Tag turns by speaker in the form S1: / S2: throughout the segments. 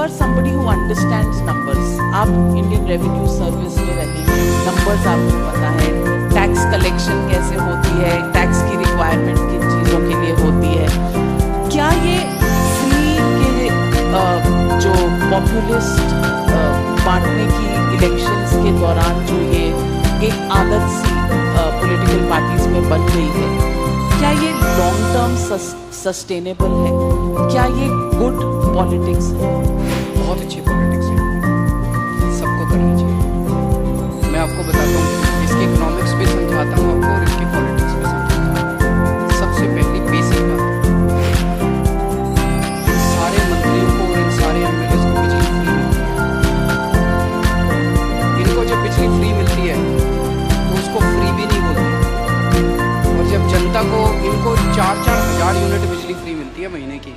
S1: are somebody who understands numbers. आप Indian revenue service में रही हैं, नंबर्स आपको पता है, टैक्स कलेक्शन कैसे होती है, टैक्स की रिक्वायरमेंट किन चीज़ों के लिए होती है। क्या ये फ्री के जो पॉपुलिस्ट बांटने की इलेक्शंस के दौरान जो ये एक आदत सी पॉलिटिकल पार्टीज में बन गई है, क्या ये लॉन्ग टर्म सस्टेनेबल है? क्या ये गुड पॉलिटिक्स है?
S2: बहुत अच्छी पॉलिटिक्स है, सबको करनी चाहिए। मैं आपको बताता हूँ, इसके इकोनॉमिक्स भी समझाता हूँ आपको और इसकी पॉलिटिक्स भी समझाता हूँ। सबसे पहली बेसिक बात, इन सारे मंत्रियों को और इन सारे एमएलएस को बिजली फ्री मिलती है। इनको जब बिजली फ्री मिलती है तो उसको फ्री भी नहीं बोलते, और जब जनता को, इनको 4-4 हज़ार यूनिट बिजली फ्री मिलती है महीने की,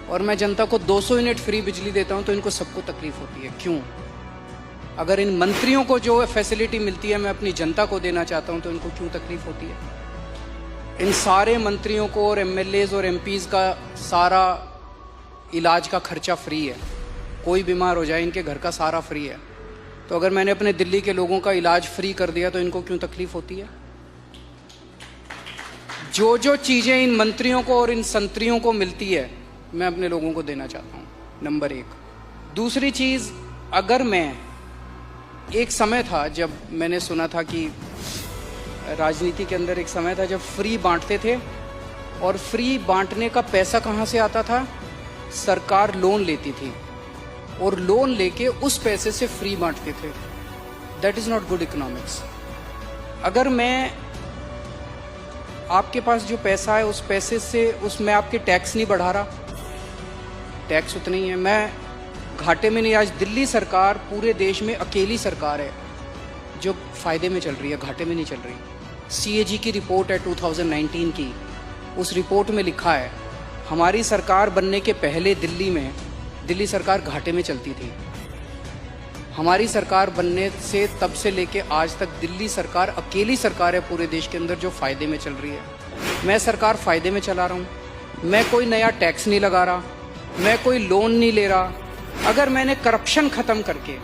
S2: और मैं जनता को 200 यूनिट फ्री बिजली देता हूं, तो इनको सबको तकलीफ होती है। क्यों? अगर इन मंत्रियों को जो फैसिलिटी मिलती है मैं अपनी जनता को देना चाहता हूं, तो इनको क्यों तकलीफ होती है? इन सारे मंत्रियों को और एमएलएज और एमपीज का सारा इलाज का खर्चा फ्री है। कोई बीमार हो जाए इनके घर का सारा फ्री है। तो अगर मैंने अपने दिल्ली के लोगों का इलाज फ्री कर दिया तो इनको क्यों तकलीफ होती है? जो जो चीजें इन मंत्रियों को और इन संतरियों को मिलती है मैं अपने लोगों को देना चाहता हूं, नंबर 1। दूसरी चीज, अगर मैं, एक समय था जब मैंने सुना था कि राजनीति के अंदर एक समय था जब फ्री बांटते थे, और फ्री बांटने का पैसा कहां से आता था? सरकार लोन लेती थी और लोन लेके उस पैसे से फ्री बांटते थे। That is not good economics. अगर मैं, आपके पास जो पैसा है उस पैसे से, उसमें आपके टैक्स नहीं बढ़ा रहा, टैक्स उतना ही है, मैं घाटे में नहीं। आज दिल्ली सरकार पूरे देश में अकेली सरकार है जो फायदे में चल रही है, घाटे में नहीं चल रही। सीएजी की रिपोर्ट है 2019 की, उस रिपोर्ट में लिखा है हमारी सरकार बनने के पहले दिल्ली में, दिल्ली सरकार घाटे में चलती थी। हमारी सरकार बनने से तब से लेके आज तक दिल्ली सरकार अकेली सरकार है पूरे देश के अंदर जो फायदे में चल रही है। मैं सरकार फायदे में चला रहा हूँ, मैं कोई नया टैक्स नहीं लगा रहा, मैं कोई लोन नहीं ले रहा। अगर मैंने करप्शन खत्म करके,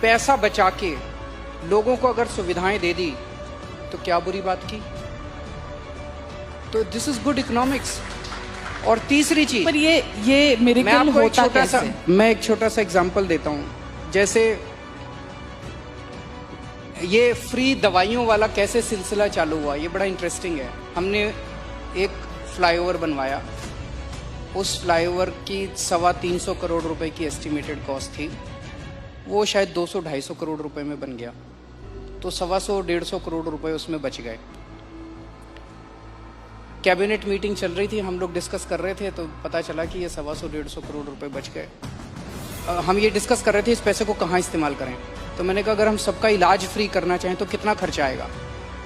S2: पैसा बचा के लोगों को अगर सुविधाएं दे दी तो क्या बुरी बात की? तो दिस इज गुड इकोनॉमिक्स। और तीसरी चीज,
S1: पर ये मिरेकल होता कैसे?
S2: मैं एक छोटा सा एग्जांपल देता हूं। जैसे ये फ्री दवाइयों वाला कैसे सिलसिला चालू हुआ, ये बड़ा इंटरेस्टिंग है। हमने एक फ्लाईओवर बनवाया, उस फ्लाईओवर की 325 करोड़ रुपए की एस्टिमेटेड कॉस्ट थी, वो शायद 200-250 करोड़ रुपए में बन गया, तो 125 करोड़ रुपए उसमें बच गए। कैबिनेट मीटिंग चल रही थी, हम लोग डिस्कस कर रहे थे, तो पता चला कि ये 125 करोड़ रुपए बच गए। हम ये डिस्कस कर रहे थे इस पैसे को कहाँ इस्तेमाल करें। तो मैंने कहा अगर हम सबका इलाज फ्री करना चाहें तो कितना खर्चा आएगा।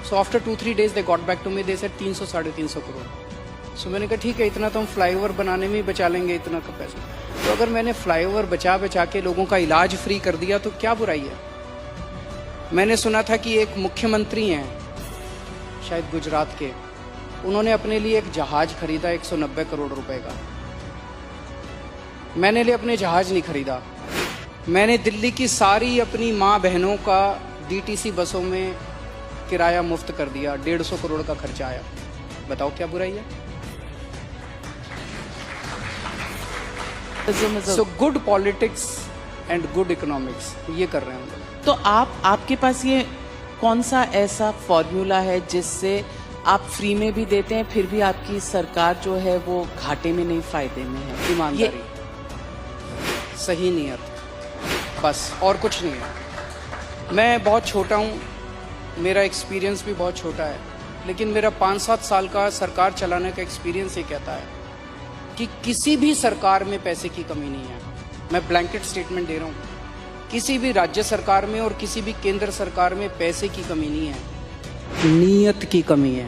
S2: So after 2-3 days they got back to me, they said 300-350 crore. So मैंने कहा ठीक है, इतना तो हम फ्लाईओवर बनाने में ही बचा लेंगे, इतना का पैसा। तो अगर मैंने फ्लाईओवर बचा के लोगों का इलाज फ्री कर दिया तो क्या बुराई है? मैंने सुना था कि एक मुख्यमंत्री हैं शायद गुजरात के, उन्होंने अपने लिए एक जहाज खरीदा 190 करोड़ रुपए का। मैंने लिए अपने जहाज नहीं खरीदा, मैंने दिल्ली की सारी अपनी माँ बहनों का डीटीसी बसों में किराया मुफ्त कर दिया, 150 करोड़ का खर्चा आया। बताओ क्या बुराई है? So good politics and good economics, ये कर रहे हैं हम लोग।
S1: तो आपके पास ये कौन सा ऐसा फॉर्मूला है जिससे आप फ्री में भी देते हैं फिर भी आपकी सरकार जो है वो घाटे में नहीं फायदे में है?
S2: ईमानदारी, सही नियत, बस और कुछ नहीं है। मैं बहुत छोटा हूँ, मेरा एक्सपीरियंस भी बहुत छोटा है, लेकिन मेरा 5-7 साल का सरकार चलाने का एक्सपीरियंस ये कहता है कि किसी भी सरकार में पैसे की कमी नहीं है। मैं ब्लैंकेट स्टेटमेंट दे रहा हूँ, किसी भी राज्य सरकार में और किसी भी केंद्र सरकार में पैसे की कमी नहीं है, नीयत की कमी है।